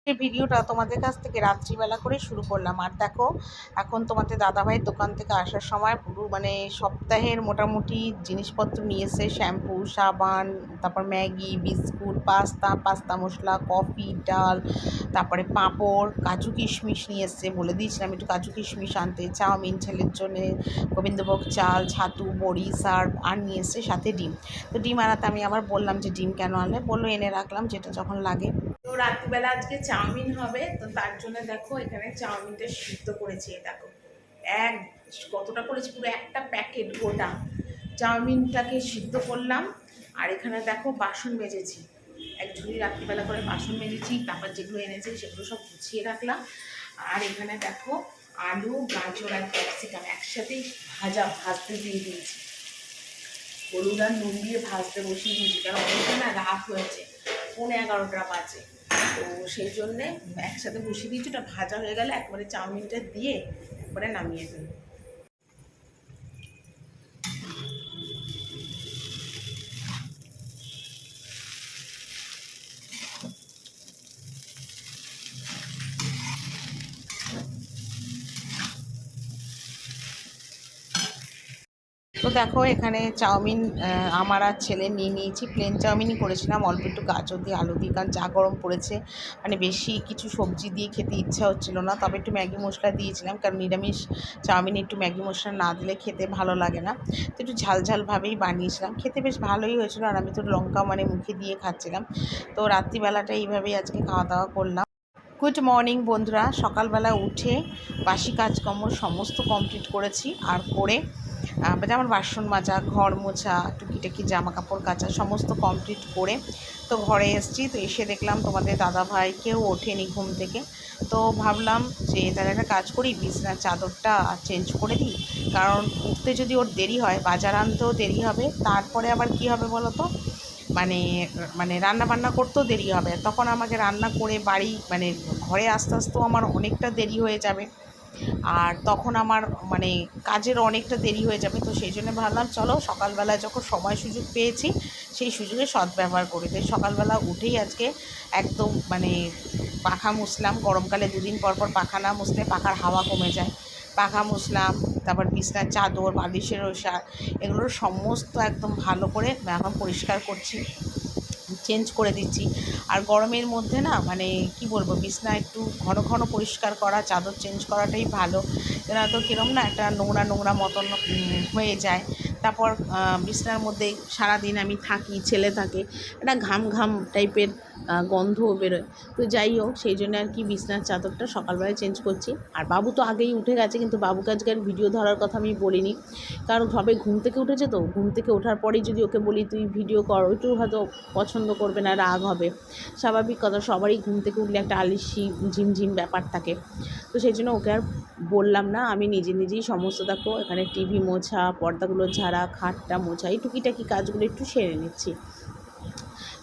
এই ভিডিওটা তোমাদের কাছ থেকে রাত্রিবেলা করে শুরু করলাম। আর দেখো, এখন তোমাদের দাদাভাইয়ের দোকান থেকে আসার সময় পুরো সপ্তাহের মোটামুটি জিনিসপত্র নিয়ে এসে শ্যাম্পু, সাবান, তারপর ম্যাগি, বিস্কুট, পাস্তা মশলা, কফি, ডাল, তারপরে পাঁপড়, কাজু কিশমিশ নিয়ে এসছে। বলে দিয়েছিলাম একটু কাজু কিশমিশ আনতে, চাউমিন ছেলের জন্যে, গোবিন্দভোগ চাল, ছাতু, বড়ি, সার্ফ, আর নিয়ে এসছে সাথে ডিম। তো ডিম আনাতে আমি আবার বললাম যে ডিম কেন আনলে, বললো এনে রাখলাম যেটা যখন লাগে। তো রাত্রিবেলা আজকে চাউমিন হবে, তো তার জন্য দেখো এখানে চাউমিনটা সিদ্ধ করেছি। দেখো এক কতটা করেছি, পুরো একটা প্যাকেট গোটা চাউমিনটাকে সিদ্ধ করলাম। আর এখানে দেখো বাসন মেজেছি, এক ঝুড়ি রাত্রিবেলা করে বাসন মেজেছি, তারপর যেগুলো এনেছে সেগুলো সব গুছিয়ে রাখলাম। আর এখানে দেখো আলু, গাজর আর ক্যাপসিকাম একসাথেই ভাজতে দিয়ে দিয়েছি, হলুদ আর নুন দিয়ে ভাজতে বসিয়ে দিয়েছি, কারণ অনেকটা না রাত হয়েছে, 11:30 বাজে। তো সেই জন্যে একসাথে বসিয়ে দিয়েছি, ওটা ভাজা হয়ে গেলে একবারে চাউমিনটা দিয়ে একবারে নামিয়ে দেবো। তো দেখো এখানে চাউমিন আমার আর ছেলে নিয়ে নিয়েছি। প্লেন চাউমিনই করেছিলাম, অল্প একটু গাজর দিয়ে আলু দিয়ে, কারণ যা গরম পড়েছে বেশি কিছু সবজি দিয়ে খেতে ইচ্ছা হচ্ছিল না। তবে একটু ম্যাগি মশলা দিয়েছিলাম, কারণ নিরামিষ চাউমিনে একটু ম্যাগি মশলা না দিলে খেতে ভালো লাগে না। তো একটু ঝালভাবেই বানিয়েছিলাম, খেতে বেশ ভালোই হয়েছিল। আর আমি তো লঙ্কা মুখে দিয়ে খাচ্ছিলাম। তো রাত্রিবেলাটা এইভাবেই আজকে খাওয়া দাওয়া করলাম। গুড মর্নিং বন্ধুরা। সকালবেলা উঠে বাসি কাজকর্ম সমস্ত কমপ্লিট করেছি। আর করে যেমন বাসন মাজা, ঘর মোছা, টুকিটাকি জামা কাপড় কাচা সমস্ত কমপ্লিট করে তো ঘরে এসেছি। তো এসে দেখলাম তোমাদের দাদাভাই কেউ ওঠেনি ঘুম থেকে। তো ভাবলাম যে তার একটা কাজ করি, বিছানার চাদরটা চেঞ্জ করে দিই, কারণ উঠতে যদি ওর দেরি হয়, বাজার আনতেও দেরি হবে, তারপরে আবার কি হবে বলো তো, মানে রান্না বান্না করতেও দেরি হবে। তখন আমাকে রান্না করে বাড়ি ঘরে আসতে আসতেও আমার অনেকটা দেরি হয়ে যাবে। আর তখন আমার কাজের অনেকটা দেরি হয়ে যাবে। তো সেই জন্য ভাবলাম চলো সকালবেলায় যখন সময় সুযোগ পেয়েছি, সেই সুযোগে সদ্ব্যবহার করি। তাই সকালবেলা উঠেই আজকে একদম পাখা মুছলাম। গরমকালে দুদিন পর পর পাখা না মুছলে পাখার হাওয়া কমে যায়। পাখা মুছলাম, তারপর বিছনার চাদর, বালিশের ওষার, এগুলো সমস্ত একদম ভালো করে এখন পরিষ্কার করছি, চেঞ্জ করে দিচ্ছি। আর গরমের মধ্যে না কি বলবো, বিছনা একটু ঘন ঘন পরিষ্কার করা, চাদর চেঞ্জ করাটাই ভালো। এরা তো কীরকম না একটা নোংরা নোংরা মতন হয়ে যায়। তারপর বিছনার মধ্যে সারাদিন আমি থাকি, ছেলে থাকে, একটা ঘাম ঘাম টাইপের গন্ধও বেরোয়। তো যাই হোক, সেই জন্য আর কি বিছনার চাদরটা সকালবেলায় চেঞ্জ করছি। আর বাবু তো আগেই উঠে গেছে, কিন্তু বাবুকে আজকে আর ভিডিও ধরার কথা আমি বলিনি, কারণ সবাই ঘুম থেকে উঠেছে। তো ঘুম থেকে ওঠার পরেই যদি ওকে বলি তুই ভিডিও কর, একটু হয়তো পছন্দ করবে না, রাগ হবে, স্বাভাবিক কথা। সবারই ঘুম থেকে উঠলে একটা আলিশি ঝিমঝিম ব্যাপার থাকে। তো সেই জন্য ওকে আর বললাম না, আমি নিজেই সমস্ত দেখো এখানে টিভি মোছা, পর্দাগুলো ঝাড়া, খাটটা মোছা, এই টুকিটাকি কাজগুলো একটু সেরে নিচ্ছি।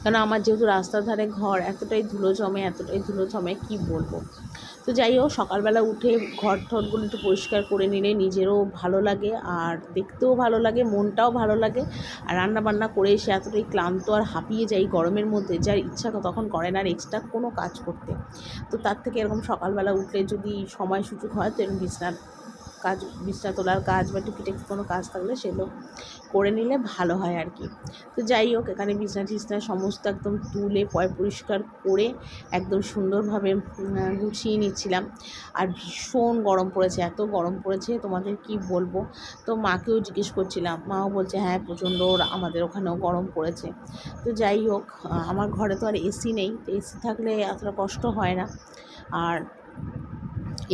কারণ আমার যেহেতু রাস্তার ধারে ঘর, এতটাই ধুলো জমে কি বলবো। তো যাই হোক, সকালবেলা উঠে ঘর ঠরগুলো একটু পরিষ্কার করে নিলে নিজেরও ভালো লাগে, আর দেখতেও ভালো লাগে, মনটাও ভালো লাগে। আর রান্নাবান্না করে এসে এতটাই ক্লান্ত আর হাঁপিয়ে যাই গরমের মধ্যে, যার ইচ্ছা তখন করে না আর এক্সট্রা কোনো কাজ করতে। তো তার থেকে এরকম সকালবেলা উঠলে যদি সময় সুযোগ হয়, তো এরকম বিছনা তোলার কাজ বা টুকিটাকি কোনো কাজ থাকলে সেগুলো করে নিলে ভালো হয় আর কি। তো যাই হোক, এখানে বিছনা সমস্ত একদম তুলে পরিষ্কার করে একদম সুন্দরভাবে গুছিয়ে নিচ্ছিলাম। আর ভীষণ গরম পড়েছে, এত গরম পড়েছে তোমাদের কি বলবো। তো মাকেও জিজ্ঞেস করছিলাম, মাও বলছে হ্যাঁ প্রচণ্ড আমাদের ওখানেও গরম পড়েছে। তো যাই হোক, আমার ঘরে তো আর এসি নেই, তো এসি থাকলে এতটা কষ্ট হয় না। আর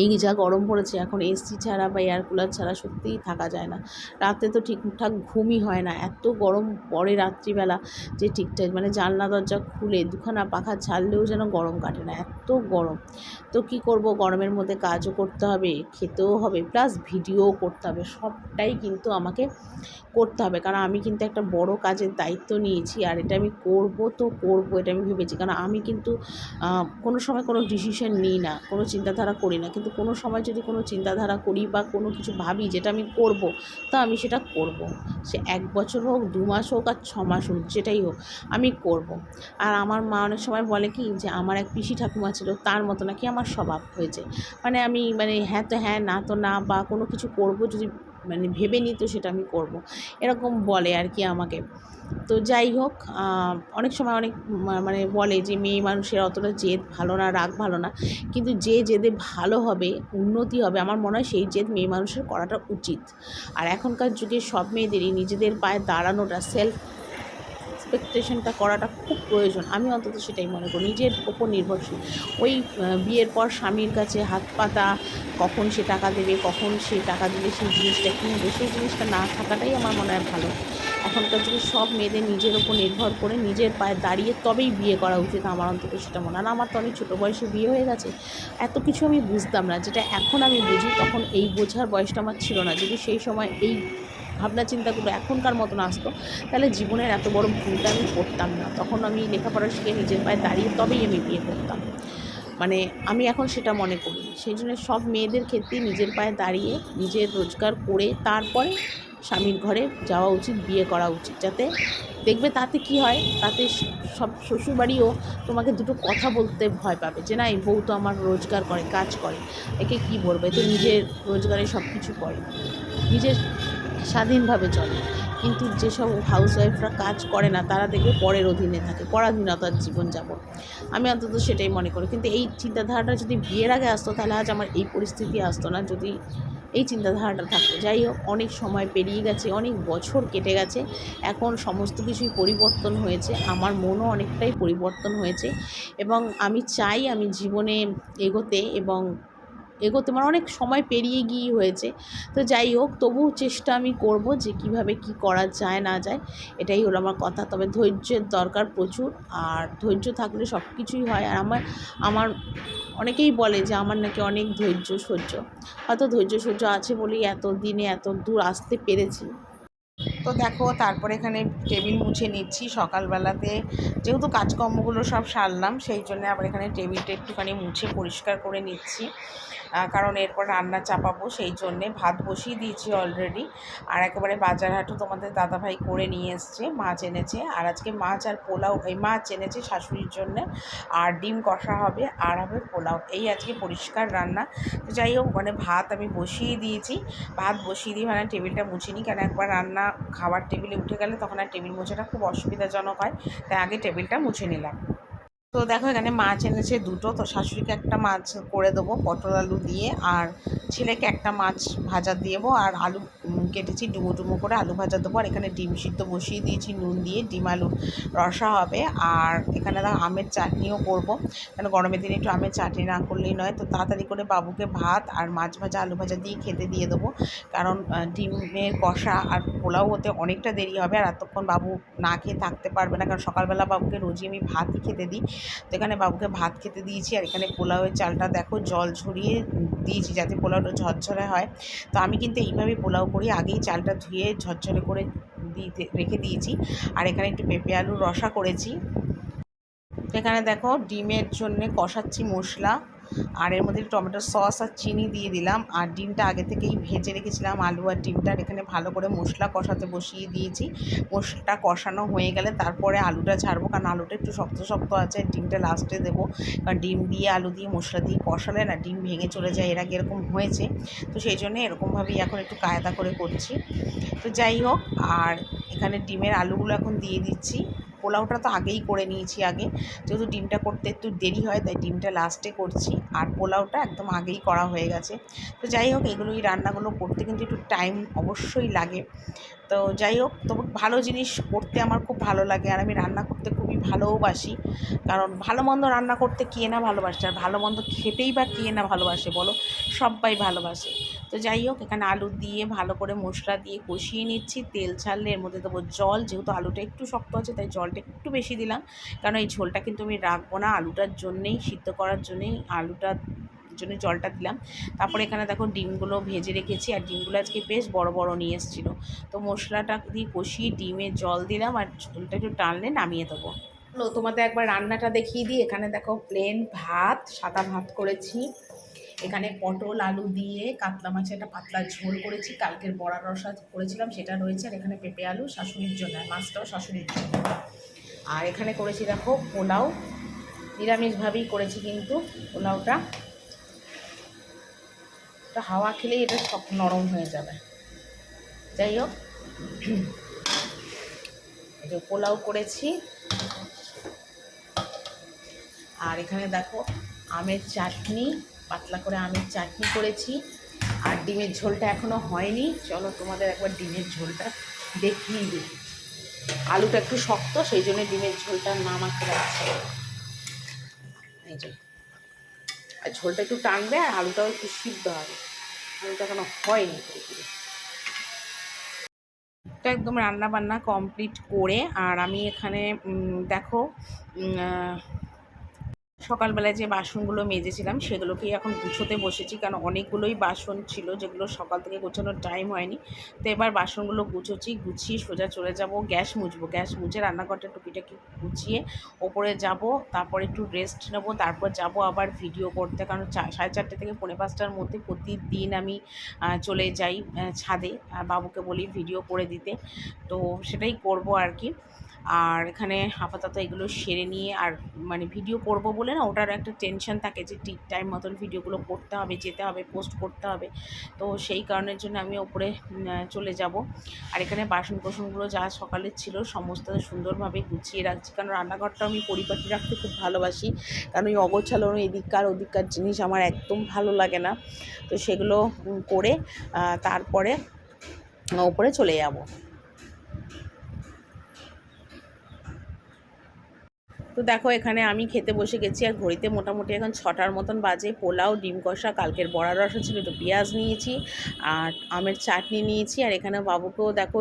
এই যা গরম পড়েছে, এখন এসি ছাড়া বা এয়ার কুলার ছাড়া সত্যিই থাকা যায় না। রাতে তো ঠিকঠাক ঘুমই হয় না, এত গরম পড়ে রাত্রিবেলা যে ঠিকঠাক জানলা দরজা খুলে দুখানা পাখা ছাড়লেও যেন গরম কাটে না, এত গরম। তো কি করব, গরমের মধ্যে কাজও করতে হবে, খেতেও হবে, প্লাস ভিডিওও করতে হবে, সবটাই কিন্তু আমাকে করতে হবে। কারণ আমি কিন্তু একটা বড় কাজের দায়িত্ব নিয়েছি, আর এটা আমি করব তো করব, এটা আমি ভেবেছি। কারণ আমি কিন্তু কোনো সময় কোনো ডিসিশন নিই না, কোনো চিন্তাধারা করি না, কিন্তু কোনো সময় যদি কোনো চিন্তাধারা করি বা কোনো কিছু ভাবি যেটা আমি করব, তো আমি সেটা করব। সে 1 বছর হোক, 2 মাস হোক আর 6 মাস হোক, যেটাই হোক আমি করব। আর আমার মা অনেক সময় বলে কি যে আমার এক পিসি ঠাকুমা ছিল, তার মতো নাকি আমার স্বভাব হয়েছে। মানে আমি হ্যাঁ তো হ্যাঁ, না তো না, বা কোনো কিছু করব যদি ভেবে নিই তো সেটা আমি করব, এরকম বলে আর কি আমাকে। তো যাই হোক, অনেক সময় অনেক বলে যে মেয়ে মানুষের অতটা জেদ ভালো না, রাগ ভালো না, কিন্তু যে জেদে ভালো হবে, উন্নতি হবে, আমার মনে হয় সেই জেদ মেয়ে মানুষের করাটা উচিত। আর এখনকার যুগে সব মেয়েদেরই নিজেদের পায়ে দাঁড়ানোটা, সেলফ এক্সপেকটেশনটা করাটা খুব প্রয়োজন। আমি অন্তত সেটাই মনে করি, নিজের ওপর নির্ভরশীল। ওই বিয়ের পর স্বামীর কাছে হাত পাতা, কখন সে টাকা দেবে, কখন সে টাকা দিলে সেই জিনিসটা কিনবে, সেই জিনিসটা না থাকাটাই আমার মনে হয় ভালো। এখনকার যুগে সব মেয়েদের নিজের ওপর নির্ভর করে নিজের পায়ে দাঁড়িয়ে তবেই বিয়ে করা উচিত, আমার অন্তত সেটা মনে হয়। আর আমার তো অনেক ছোটো বয়সে বিয়ে হয়ে গেছে, এত কিছু আমি বুঝতাম না, যেটা এখন আমি বুঝি। তখন এই বোঝার বয়সটা আমার ছিল না। যদি সেই সময় এই ভাবনা চিন্তাগুলো এখনকার মতন আসতো, তাহলে জীবনের এত বড় ভুলটা আমি করতাম না। তখন আমি লেখাপড়া শিখে নিজের পায়ে দাঁড়িয়ে তবেই আমি বিয়ে করতাম। আমি এখন সেটা মনে করি। সেই জন্য সব মেয়েদের ক্ষেত্রেই নিজের পায়ে দাঁড়িয়ে নিজের রোজগার করে তারপরে স্বামীর ঘরে যাওয়া উচিত, বিয়ে করা উচিত। যাতে দেখবে তাতে কি হয়, তাতে সব শ্বশুরবাড়িও তোমাকে দুটো কথা বলতে ভয় পাবে যে না, এই বউ তো আমার রোজগার করে, কাজ করে, একে কি বলবে, তো নিজের রোজগারে সব কিছু করে, নিজের স্বাধীনভাবে চলে। কিন্তু যেসব হাউসওয়াইফরা কাজ করে না, তারা দেখবে পরের অধীনে থাকে, পরাধীনতার জীবনযাপন। আমি অন্তত সেটাই মনে করি। কিন্তু এই চিন্তাধারাটা যদি বিয়ের আগে আসতো, তাহলে আজ আমার এই পরিস্থিতি আসতো না, যদি এই চিন্তাধারাটা থাকতো। যাই হোক, অনেক সময় পেরিয়ে গেছে, অনেক বছর কেটে গেছে, এখন সমস্ত কিছুই পরিবর্তন হয়েছে, আমার মনও অনেকটাই পরিবর্তন হয়েছে, এবং আমি চাই আমি জীবনে এগোতে, এবং অনেক সময় পেরিয়ে গিয়ে হয়েছে। তো যাই হোক, তবুও চেষ্টা আমি করব যে কিভাবে কি করা যায় না যায়, এটাই হলো আমার কথা। তবে ধৈর্যের দরকার প্রচুর, আর ধৈর্য থাকলে সব কিছুই হয়। আর আমার অনেকেই বলে যে আমার নাকি অনেক ধৈর্য সহ্য, হয়তো ধৈর্য সহ্য আছে বলেই এত দিনে এত দূর আসতে পেরেছি। তো দেখো, তারপরে এখানে টেবিল মুছে নিচ্ছি সকালবেলাতে, যেহেতু কাজকর্মগুলো সব সারলাম, সেই জন্য আবার এখানে টেবিলটা একটুখানি মুছে পরিষ্কার করে নিচ্ছি, কারণ এরপর রান্না চাপাবো। সেই জন্যে ভাত বসিয়ে দিয়েছি অলরেডি। আর একেবারে বাজার হাটও তোমাদের দাদাভাই করে নিয়ে এসছে, মাছ এনেছে। আর আজকে মাছ আর পোলাও, এই মাছ এনেছে শাশুড়ির জন্যে, আর ডিম কষা হবে, আর হবে পোলাও। এই আজকে পরিষ্কার রান্না। তো যাই হোক, ভাত আমি বসিয়ে দিয়েছি। ভাত বসিয়ে দিয়ে টেবিলটা মুছে নিই, কেন একবার রান্না খাবার টেবিলে উঠে গেলে তখন আর টেবিল মোছাটা খুব অসুবিধাজনক হয়, তাই আগে টেবিলটা মুছে নিলাম। তো দেখো, এখানে মাছ এনেছে দুটো। তো শাশুড়িকে একটা মাছ করে দেবো পটল আলু দিয়ে, আর ছেলেকে একটা মাছ ভাজা দেবো, আর আলু কেটেছি ডুমো ডুমো করে, আলু ভাজা দেবো। আর এখানে ডিম সিদ্ধ বসিয়ে দিয়েছি নুন দিয়ে, ডিম আলু রসা হবে। আর এখানে দেখো আমের চাটনিও করব, কেন গরমের দিনে একটু আমের চাটনি না করলেই নয়। তো তাড়াতাড়ি করে বাবুকে ভাত আর মাছ ভাজা আলু ভাজা দিয়ে খেতে দিয়ে দেবো, কারণ ডিমের কষা আর পোলাও হতে অনেকটা দেরি হবে, আর এতক্ষণ বাবু না খেয়ে থাকতে পারবে না, কারণ সকালবেলা বাবুকে রোজই আমি ভাতই খেতে দিই। তো এখানে বাবুকে ভাত খেতে দিয়েছি। আর এখানে পোলাওয়ের চালটা দেখো জল ঝরিয়ে দিয়েছি, যাতে পোলাওটা ঝরঝরে হয়। তো আমি কিন্তু এইভাবেই পোলাও করি, আগেই চালটা ধুয়ে ঝরঝরে করে রেখে দিয়েছি। আর এখানে একটু পেঁপে আলুর রসা করেছি। তো এখানে দেখো ডিমের জন্যে কষাচ্ছি মশলা, আর এর মধ্যে টমেটো সস আর চিনি দিয়ে দিলাম। আর ডিমটা আগে থেকেই ভেজে রেখেছিলাম, আলু আর ডিমটা। এখানে ভালো করে মশলা কষাতে বসিয়ে দিয়েছি। মশলাটা কষানো হয়ে গেলে তারপরে আলুটা ছাড়বো, কারণ আলুটা একটু শক্ত শক্ত আছে, ডিমটা লাস্টে দেবো। কারণ ডিম দিয়ে আলু দিয়ে মশলা দিয়ে কষালে না ডিম ভেঙে চলে যায়, এর আগে এরকম হয়েছে। তো সেই জন্যে এরকমভাবেই এখন একটু কায়দা করে করছি। তো যাই হোক, আর এখানে ডিমের আলুগুলো এখন দিয়ে দিচ্ছি। পোলাওটা তো আগেই করে নিয়েছি, আগে যেহেতু ডিমটা করতে একটু দেরি হয়, তাই ডিমটা লাস্টে করছি, আর পোলাওটা একদম আগেই করা হয়ে গেছে। তো যাই হোক, এই রান্নাগুলো করতে কিন্তু একটু টাইম অবশ্যই লাগে। তো যাই হোক, তবু ভালো জিনিস করতে আমার খুব ভালো লাগে, আর আমি রান্না করতে খুবই ভালোবাসি। কারণ ভালো মন্দ রান্না করতে কে না ভালোবাসে, আর ভালো মন্দ খেতেই বা কে না ভালোবাসে বলো, সবাই ভালোবাসে। তো যাই হোক, এখানে আলু দিয়ে ভালো করে মশলা দিয়ে কষিয়ে নিচ্ছি। তেল ছাড়লে এর মধ্যে দেবো জল, যেহেতু আলুটা একটু শক্ত আছে তাই জলটা একটু বেশি দিলাম, কারণ এই ঝোলটা কিন্তু আমি রাখবো না, আলুটার জন্যেই, সিদ্ধ করার জন্যেই আলুটার জন্য জলটা দিলাম। তারপরে এখানে দেখো ডিমগুলো ভেজে রেখেছি, আর ডিমগুলো আজকে বেশ বড় বড় নিয়ে এসেছিলো। তো মশলাটা দিয়ে কষিয়ে ডিমে জল দিলাম, আর ঝোলটা একটু টানলে নামিয়ে দেবো। তোমাদের একবার রান্নাটা দেখিয়ে দিই। এখানে দেখো প্লেন ভাত, সাদা ভাত করেছি, এখানে পটল আলু দিয়ে কাতলা মাছের একটা পাতলা ঝোল করেছি, কালকের বড়া রসা করেছিলাম সেটা রয়েছে, আর এখানে পেঁপে আলু শাশুড়ির জন্য, আর মাছটাও শাশুড়ির জন্য। আর এখানে করেছি দেখো পোলাও, নিরামিষভাবেই করেছি কিন্তু পোলাওটা হাওয়া খেলেই এটা সব নরম হয়ে যাবে। যাই হোক, এই যে পোলাও করেছি, আর এখানে দেখো আমের চাটনি, পাতলা করে আমের চাটনি করেছি, আর ডিমের ঝোলটা এখনও হয়নি। চলো তোমাদের একবার ডিমের ঝোলটা দেখিয়ে দিই। আলুটা একটু শক্ত, সেই জন্য ডিমের ঝোলটা নামাতে রাখছে। এই যে, আর ঝোলটা একটু টানবে, আর আলুটাও একটু সিদ্ধ হবে, আলুটা এখনো হয়নি পুরোপুরি। তো একদম রান্না বান্না কমপ্লিট করে, আর আমি এখানে দেখো সকালবেলায় যে বাসনগুলো মেজেছিলাম সেগুলোকেই এখন গুছোতে বসেছি, কারণ অনেকগুলোই বাসন ছিল যেগুলো সকাল থেকে গোছানোর টাইম হয়নি। তো এবার বাসনগুলো গুছিয়ে সোজা চলে যাব গ্যাস মুছবো, গ্যাস মুছে রান্নাঘরটা টুকিটাকি গুছিয়ে ওপরে যাব, তারপর একটু রেস্ট নেবো, তারপর যাব আবার ভিডিও করতে, কারণ 4:30 থেকে 4:45টার মধ্যে প্রতিদিন আমি চলে যাই ছাদে, বাবুকে বলি ভিডিও করে দিতে, তো সেটাই করব আর কি। আর এখানে আপাতত এগুলো সেরে নিয়ে, আর মানে ভিডিও করব বলে না, ওটার একটা টেনশন থাকে যে ঠিক টাইম মতন ভিডিওগুলো করতে হবে, যেতে হবে, পোস্ট করতে হবে, তো সেই কারণের জন্য আমি ওপরে চলে যাব। আর এখানে বাসন কোসনগুলো যা সকালের ছিল সমস্ত সুন্দরভাবে গুছিয়ে রাখছি, কারণ রান্নাঘরটা আমি পরিপাটি রাখতে খুব ভালোবাসি, কারণ ওই অগোছালো এদিককার ওদিককার জিনিস আমার একদম ভালো লাগে না। তো সেগুলো করে তারপরে ওপরে চলে যাব। তো দেখো এখানে আমি খেতে বসে গেছি, আর ঘড়িতে মোটামুটি এখন 6টার মতন বাজে। পোলাও, ডিম কষা, কালকের বড়া রসা ছিল, একটু পেঁয়াজ নিয়েছি, আর আমের চাটনি নিয়েছি, আর এখানে বাবুকেও দেখো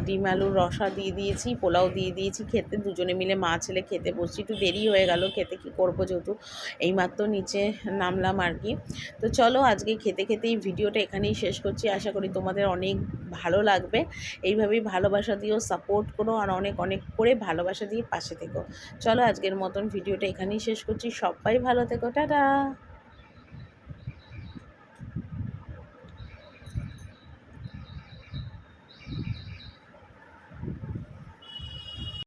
ডিম আলুর রসা দিয়ে দিয়েছি, পোলাও দিয়ে দিয়েছি খেতে, দুজনে মিলে মা ছেলে খেতে বসছি। একটু দেরি হয়ে গেল খেতে, কি করবো, যেহেতু এইমাত্র নিচে নামলাম আর কি। তো চলো আজকে খেতে খেতেই ভিডিওটা এখানেই শেষ করছি, আশা করি তোমাদের অনেক ভালো লাগবে। এইভাবেই ভালোবাসা দিও, সাপোর্ট করো, আর অনেক অনেক করে ভালোবাসা দিয়ে পাশে থেকো। চলো আজকের মতন ভিডিওটা এখানেই শেষ করছি, সবাই ভালো থেকো, টাটা।